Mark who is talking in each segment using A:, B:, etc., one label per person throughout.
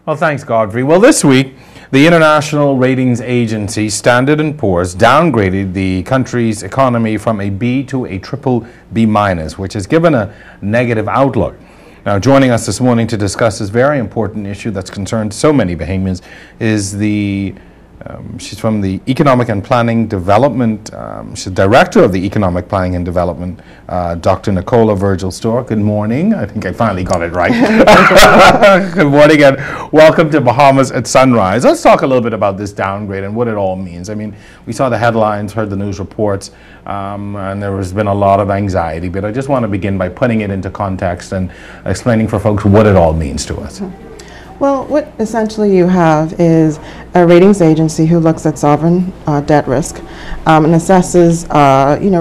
A: Well, thanks, Godfrey. Well, this week, the international ratings agency Standard & Poor's downgraded the country's economy from a B to a triple B minus, which has given a negative outlook. Now, joining us this morning to discuss this very important issue that's concerned so many Bahamians is she's from the Economic and Planning Development, she's director of the Economic Planning and Development, Dr. Nicola Virgil Store. Good morning. I think I finally got it right. Good morning and welcome to Bahamas at Sunrise. Let's talk a little bit about this downgrade and what it all means. I mean, we saw the headlines, heard the news reports, and there has been a lot of anxiety, but I just want to begin by putting it into context and explaining for folks what it all means to us.
B: Well, what essentially you have is a ratings agency who looks at sovereign debt risk and assesses,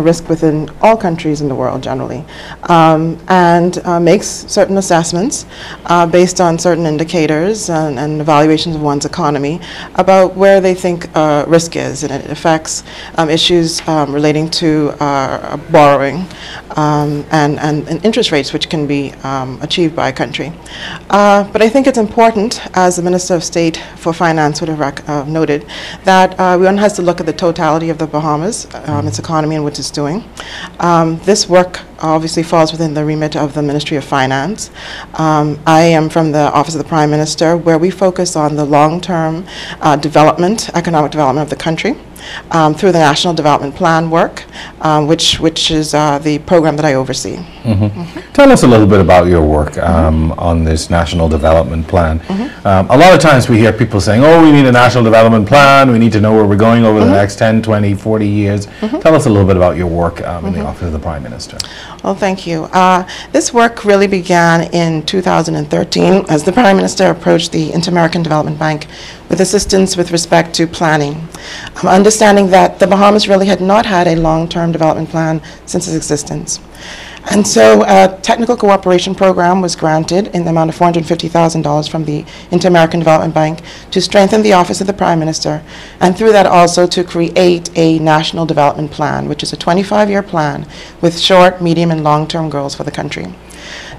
B: risk within all countries in the world generally, and makes certain assessments based on certain indicators and evaluations of one's economy about where they think risk is, and it affects issues relating to borrowing and interest rates, which can be achieved by a country. But I think it's important, as the Minister of State for Finance would have noted, that one has to look at the totality of the Bahamas, its economy and what it's doing. This work obviously falls within the remit of the Ministry of Finance. I am from the Office of the Prime Minister, where we focus on the long-term economic development of the country through the National Development Plan work, which is the program that I oversee.
A: Tell us a little bit about your work on this National Development Plan. A lot of times we hear people saying, oh, we need a National Development Plan, we need to know where we're going over the next 10, 20, 40 years. Tell us a little bit about your work in the Office of the Prime Minister.
B: Well, thank you. This work really began in 2013 as the Prime Minister approached the Inter-American Development Bank with assistance with respect to planning, understanding that the Bahamas really had not had a long-term development plan since its existence. And so a technical cooperation program was granted in the amount of $450,000 from the Inter-American Development Bank to strengthen the Office of the Prime Minister, and through that also to create a National Development Plan, which is a 25-year plan with short, medium, and long-term goals for the country.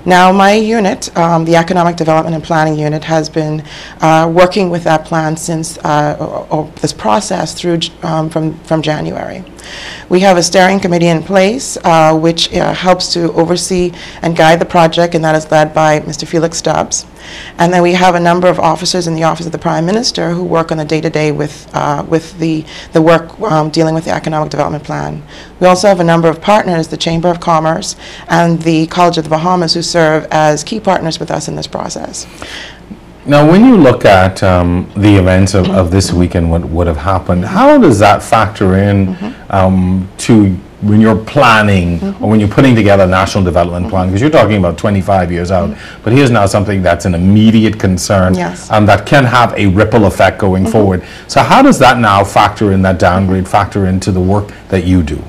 B: Now, my unit, the Economic Development and Planning Unit, has been working with that plan since this process through from January. We have a steering committee in place which helps to oversee and guide the project, and that is led by Mr. Felix Stubbs. And then we have a number of officers in the Office of the Prime Minister who work on the day-to-day with the work dealing with the Economic Development Plan. We also have a number of partners, the Chamber of Commerce and the College of the Bahamas, who serve as key partners with us in this process.
A: Now, when you look at the events of this weekend, what would have happened, how does that factor in to when you're planning or when you're putting together a national development plan? Because you're talking about 25 years out, but here's now something that's an immediate concern that can have a ripple effect going forward. So how does that now factor in, that downgrade factor into the work that you do?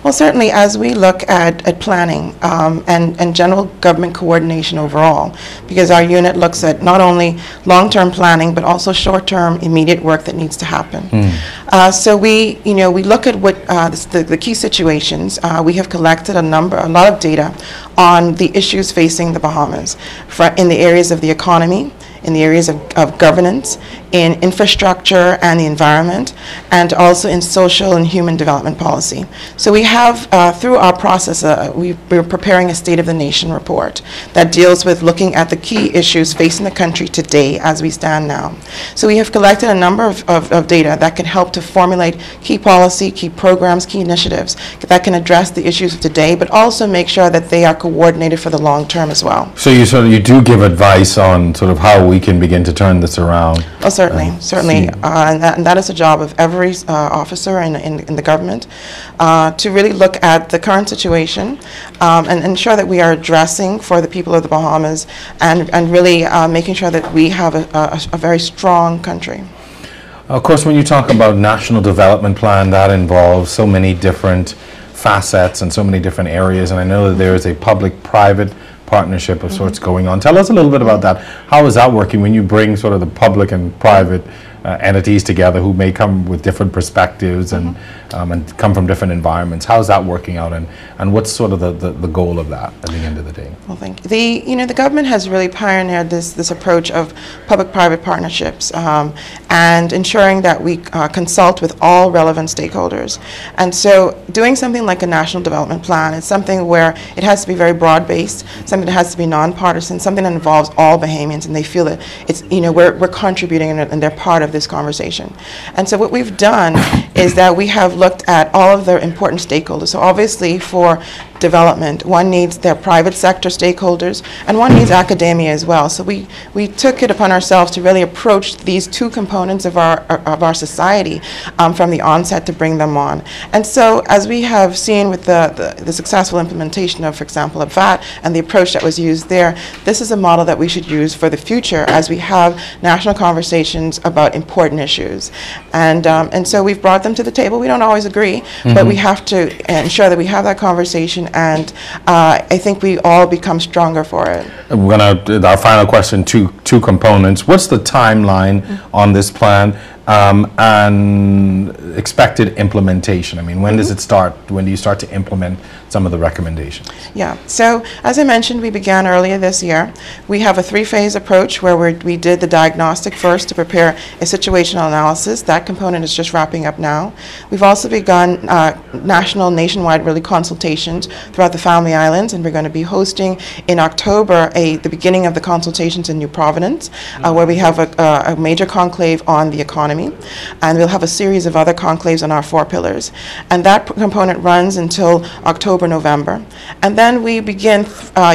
B: Well, certainly as we look at planning and general government coordination overall, because our unit looks at not only long-term planning but also short-term immediate work that needs to happen. So we look at what the key situations. We have collected a lot of data on the issues facing the Bahamas in the areas of the economy, in the areas of governance, in infrastructure and the environment, and also in social and human development policy. So we have, through our process, we're preparing a State of the Nation report that deals with looking at the key issues facing the country today as we stand now. So we have collected a number of data that can help to formulate key policy, key programs, key initiatives that can address the issues of today, but also make sure that they are coordinated for the long term as well.
A: So you do give advice on sort of how we can begin to turn this around?
B: Oh, certainly. And that is the job of every officer in the government, to really look at the current situation and ensure that we are addressing for the people of the Bahamas and really making sure that we have a very strong country.
A: Of course, when you talk about National Development Plan, that involves so many different facets and so many different areas, and I know that there is a public-private partnership of sorts going on. Tell us a little bit about that. How is that working when you bring sort of the public and private entities together who may come with different perspectives and come from different environments. How's that working out, and what's sort of the goal of that at the end of the day?
B: Well, thank you. The government has really pioneered this approach of public-private partnerships and ensuring that we consult with all relevant stakeholders. And so doing something like a national development plan is something where it has to be very broad-based, something that has to be nonpartisan, something that involves all Bahamians, and they feel that it's, we're contributing and they're part of this conversation. And so what we've done is that we have looked at all of the important stakeholders. So obviously for development, one needs their private sector stakeholders, and one needs academia as well. So we took it upon ourselves to really approach these two components of our society from the onset to bring them on. And so as we have seen with the successful implementation of, for example, a VAT and the approach that was used there, this is a model that we should use for the future as we have national conversations about important issues. And so we've brought them to the table. We don't always agree, but we have to ensure that we have that conversation, and I think we all become stronger for it.
A: We're gonna, our final question, two components. What's the timeline on this plan and expected implementation? I mean, when does it start? When do you start to implement some of the recommendations?
B: Yeah, so as I mentioned, we began earlier this year. We have a three-phase approach where we did the diagnostic first to prepare a situational analysis. That component is just wrapping up now. We've also begun nationwide really consultations throughout the Family Islands, and we're going to be hosting in October the beginning of the consultations in New Providence, where we have a major conclave on the economy, and we'll have a series of other conclaves on our 4 pillars. And that component runs until October, November. And then we begin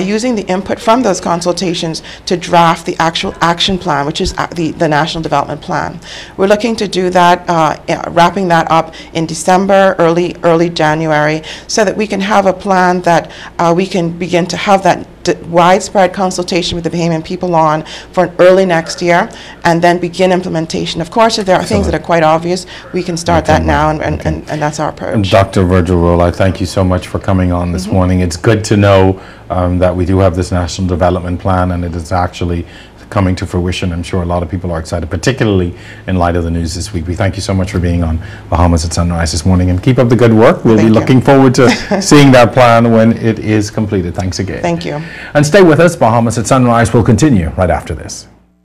B: using the input from those consultations to draft the actual action plan, which is the National Development Plan. We're looking to do that, wrapping that up in December, early January, so that we can have a plan that we can begin to have that widespread consultation with the Bahamian people on for early next year, and then begin implementation. Of course, if there are things that are quite obvious, we can start that now, and that's our approach.
A: Dr. Virgil Rolle, I thank you so much for coming on this morning. It's good to know that we do have this National Development Plan, and it is actually coming to fruition. I'm sure a lot of people are excited, particularly in light of the news this week. We thank you so much for being on Bahamas at Sunrise this morning, and keep up the good work. We'll be looking forward to seeing that plan when it is completed. Thanks again.
B: Thank you.
A: And stay with us. Bahamas at Sunrise will continue right after this.